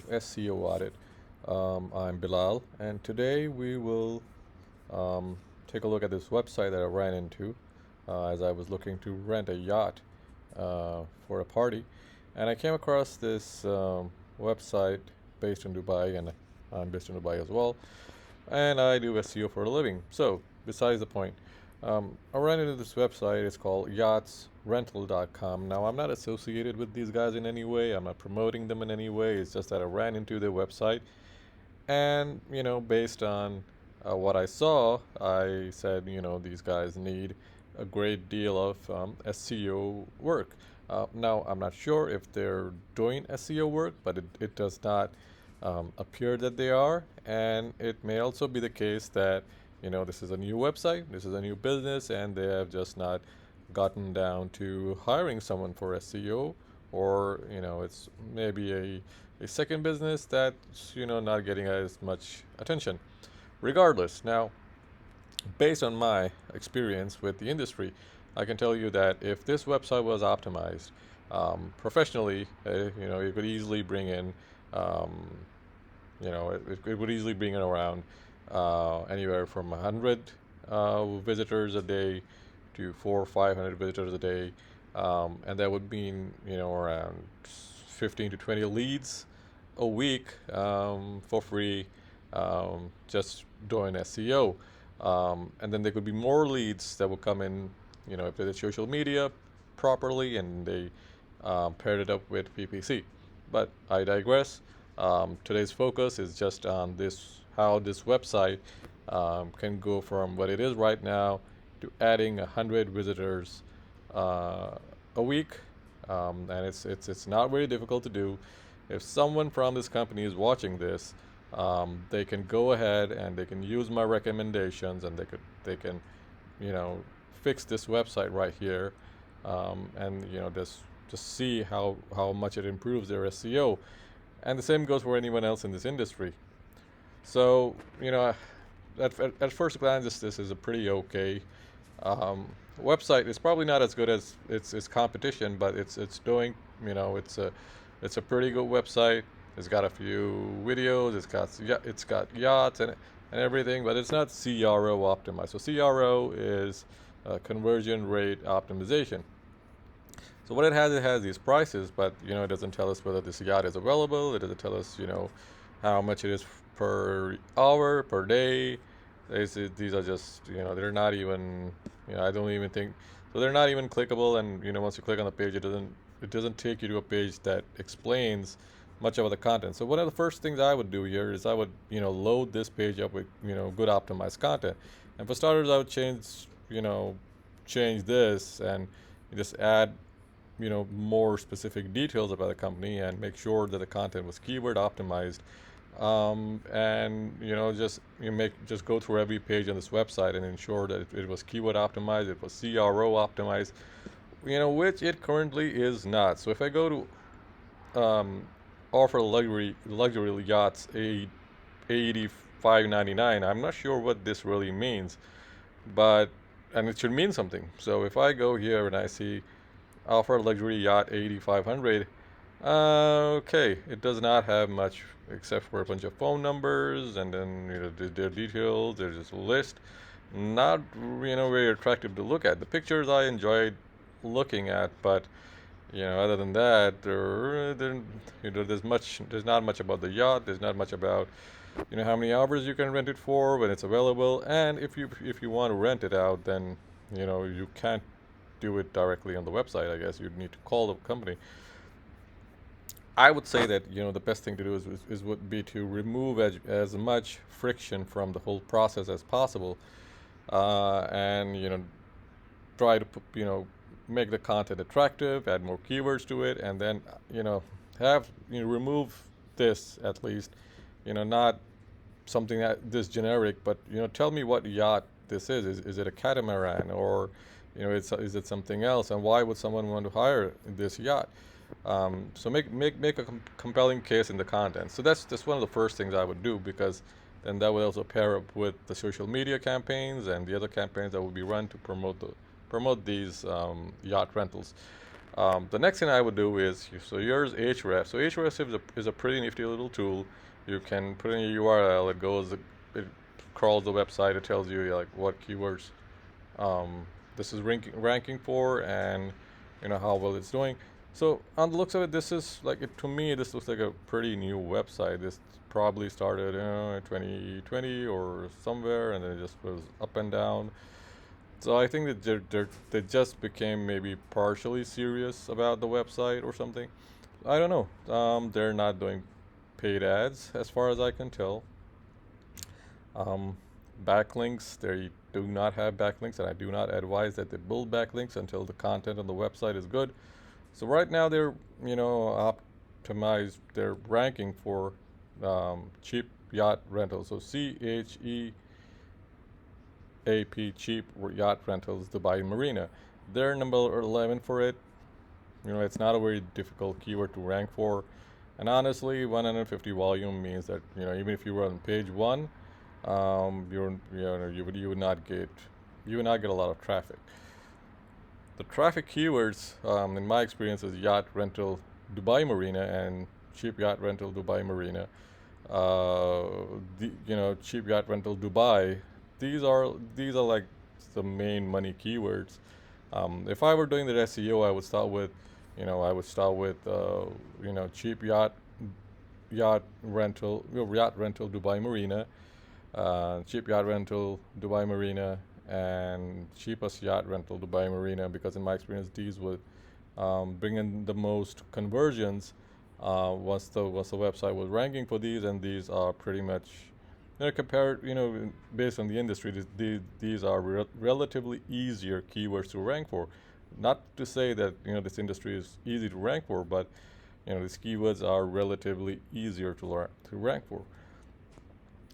SEO audit. I'm Bilal, and today we will um, take a look at this website that I ran into as I was looking to rent a yacht for a party. And I came across this website based in Dubai, and I'm based in Dubai as well. And I do SEO for a living. So, besides the point, I ran into this website. It's called yachtsrental.com. Now, I'm not associated with these guys in any way. I'm not promoting them in any way. It's just that I ran into their website, and based on what I saw, I said, these guys need a great deal of SEO work. Now, I'm not sure if they're doing SEO work, but it does not appear that they are. And it may also be the case that, this is a new website, this is a new business, and they have just not gotten down to hiring someone for SEO, or, it's maybe a second business that's, not getting as much attention. Regardless, now, based on my experience with the industry, I can tell you that if this website was optimized professionally, it could easily bring in, um, it would easily bring in around anywhere from 100 visitors a day to 400 or 500 visitors a day, and that would mean around 15 to 20 leads a week for free, just doing SEO. And then there could be more leads that will come in, if they did social media properly and they paired it up with PPC. But I digress. Today's focus is just on how this website can go from what it is right now to adding 100 visitors a week, and it's not very difficult to do. If someone from this company is watching this, they can go ahead and they can use my recommendations, and they can you know fix this website right here, and just see how much it improves their SEO. And the same goes for anyone else in this industry. So, at first glance, this is a pretty okay um, website. It's probably not as good as its competition, but it's doing, it's a pretty good website. It's got a few videos. It's got yachts and everything, but it's not CRO optimized. So CRO is conversion rate optimization. So what it has these prices, but it doesn't tell us whether this yacht is available. It doesn't tell us how much it is per hour, per day. These are just they're not even I don't even think so. They're not even clickable, and once you click on the page, it doesn't take you to a page that explains much of the content. So one of the first things I would do here is I would load this page up with good optimized content. And for starters, I would change this and just add more specific details about the company and make sure that the content was keyword optimized, and just go through every page on this website and ensure that it was keyword optimized, it was CRO optimized, which it currently is not. So if I go to offer luxury yachts AED 599, I'm not sure what this really means, but and it should mean something. So if I go here and I see offer luxury yacht 8500, okay, it does not have much except for a bunch of phone numbers, and then their details. There's just a list. Not very attractive to look at. The pictures I enjoyed looking at, but other than that, there's not much about the yacht. There's not much about how many hours you can rent it for, when it's available, and if you want to rent it out, then you can't do it directly on the website. I guess you'd need to call the company. I would say that the best thing to do is would be to remove as much friction from the whole process as possible, and try to make the content attractive, add more keywords to it, and then have remove this at least, not something that this generic, but tell me what yacht this is. Is it a catamaran, or is it something else, and why would someone want to hire this yacht? So make a compelling case in the content. So that's one of the first things I would do, because then that would also pair up with the social media campaigns and the other campaigns that would be run to promote these yacht rentals. The next thing I would do is, so here's Ahrefs. So Ahrefs is a pretty nifty little tool. You can put in your URL, it crawls the website, it tells you like what keywords this is ranking for, and how well it's doing. So on the looks of it, this is like to me this looks like a pretty new website. This probably started in 2020 or somewhere, and then it just was up and down. So I think that they just became maybe partially serious about the website or something. I don't know. They're not doing paid ads as far as I can tell. Um, Backlinks, they do not have backlinks, and I do not advise that they build backlinks until the content on the website is good. So right now they're optimized their ranking for cheap yacht rentals. So CHEAP, cheap yacht rentals, Dubai Marina. They're number 11 for it. It's not a very difficult keyword to rank for. And honestly, 150 volume means that even if you were on page one, you would not get a lot of traffic. The traffic keywords, in my experience, is yacht rental Dubai Marina and cheap yacht rental Dubai Marina. Cheap yacht rental Dubai. These are like the main money keywords. If I were doing the SEO, I would start with, cheap yacht rental Dubai Marina, cheap yacht rental Dubai Marina, and cheapest yacht rental Dubai Marina, because in my experience these would bring in the most conversions once the website was ranking for these, and these are pretty much compared based on the industry, these are relatively easier keywords to rank for. Not to say that this industry is easy to rank for, but these keywords are relatively easier to rank for.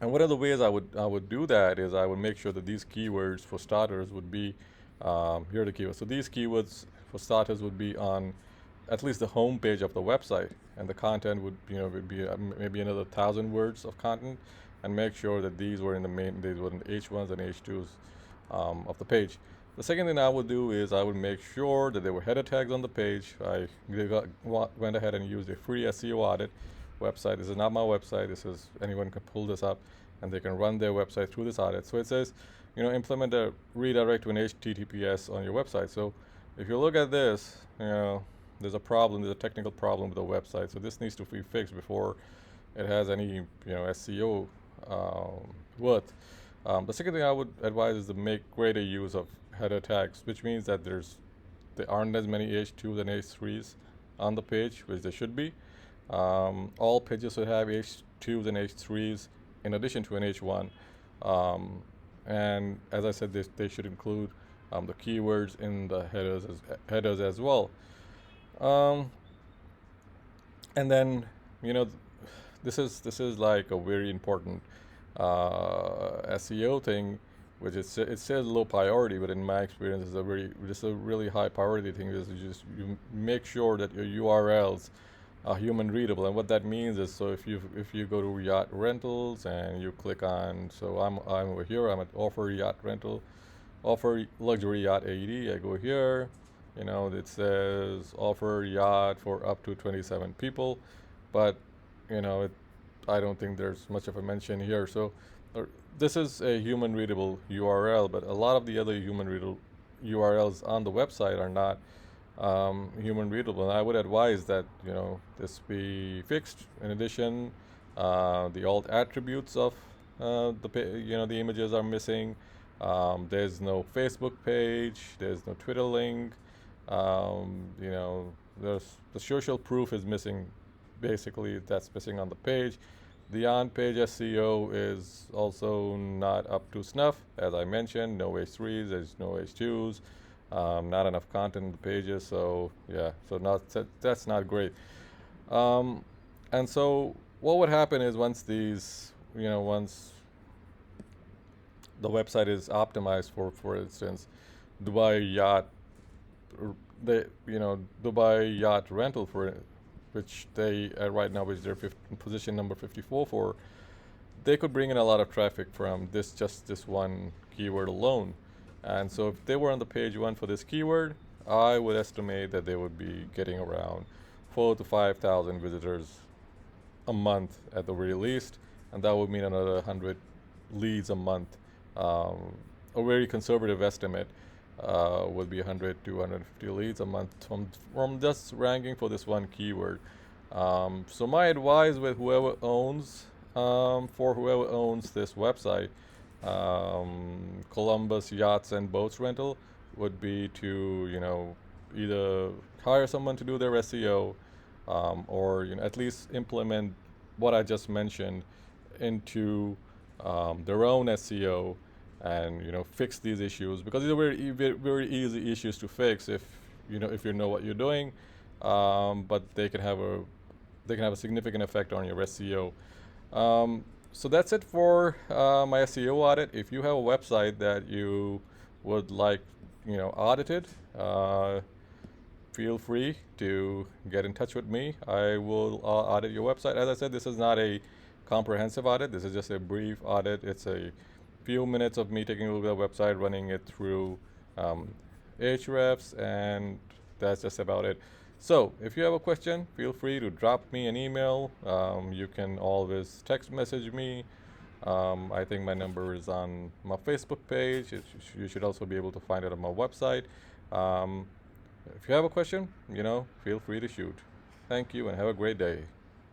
And one of the ways I would do that is I would make sure that these keywords for starters would be here are the keywords. So these keywords for starters would be on at least the home page of the website, and the content would be maybe another 1,000 words of content, and make sure that these were in the H1s and H2s of the page. The second thing I would do is I would make sure that there were header tags on the page. I went ahead and used a free SEO audit website. This is not my website. Anyone can pull this up and they can run their website through this audit. So it says, implement a redirect to an HTTPS on your website. So if you look at this, there's a technical problem with the website. So this needs to be fixed before it has any, SEO worth. The second thing I would advise is to make greater use of header tags, which means that there aren't as many H2s and H3s on the page, which there should be. All pages should have H2s and H3s in addition to an H1. And as I said, they should include the keywords in the headers as well. And then this is like a very important SEO thing, which it says low priority, but in my experience it's a really high priority thing. Is you make sure that your URLs are human readable, and what that means is, so if you go to yacht rentals and you click on, so I'm over here, I'm at offer yacht rental, offer luxury yacht AED. I go here, it says offer yacht for up to 27 people, but I don't think there's much of a mention here. So this is a human readable URL, but a lot of the other human readable URLs on the website are not human readable, and I would advise that this be fixed. In addition, the alt attributes of the images are missing. There's no Facebook page, there's no Twitter link. There's the social proof is missing. Basically, that's missing on the page. The on-page SEO is also not up to snuff, as I mentioned. No H3s, there's no H2s. Not enough content in the pages, so yeah, so that's not great. And so what would happen is once the website is optimized for instance, Dubai yacht, Dubai yacht rental, for which they right now is their position number 54 for, they could bring in a lot of traffic from just this one keyword alone. And so if they were on the page one for this keyword, I would estimate that they would be getting around 4 to 5,000 visitors a month at the very least, and that would mean another 100 leads a month. Um, a very conservative estimate would be 100 to 150 leads a month from just ranking for this one keyword. So my advice with for whoever owns this website, Columbus Yachts and Boats Rental, would be to either hire someone to do their SEO, or at least implement what I just mentioned into their own SEO, and fix these issues, because these are very easy issues to fix if you know what you're doing, but they can have a significant effect on your SEO. So that's it for my SEO audit. If you have a website that you would like audited, feel free to get in touch with me. I will audit your website. As I said, this is not a comprehensive audit. This is just a brief audit. It's a few minutes of me taking a look at the website, running it through Ahrefs, and that's just about it. So if you have a question, feel free to drop me an email. You can always text message me. I think my number is on my Facebook page. You should also be able to find it on my website. Um, if you have a question, feel free to shoot. Thank you and have a great day.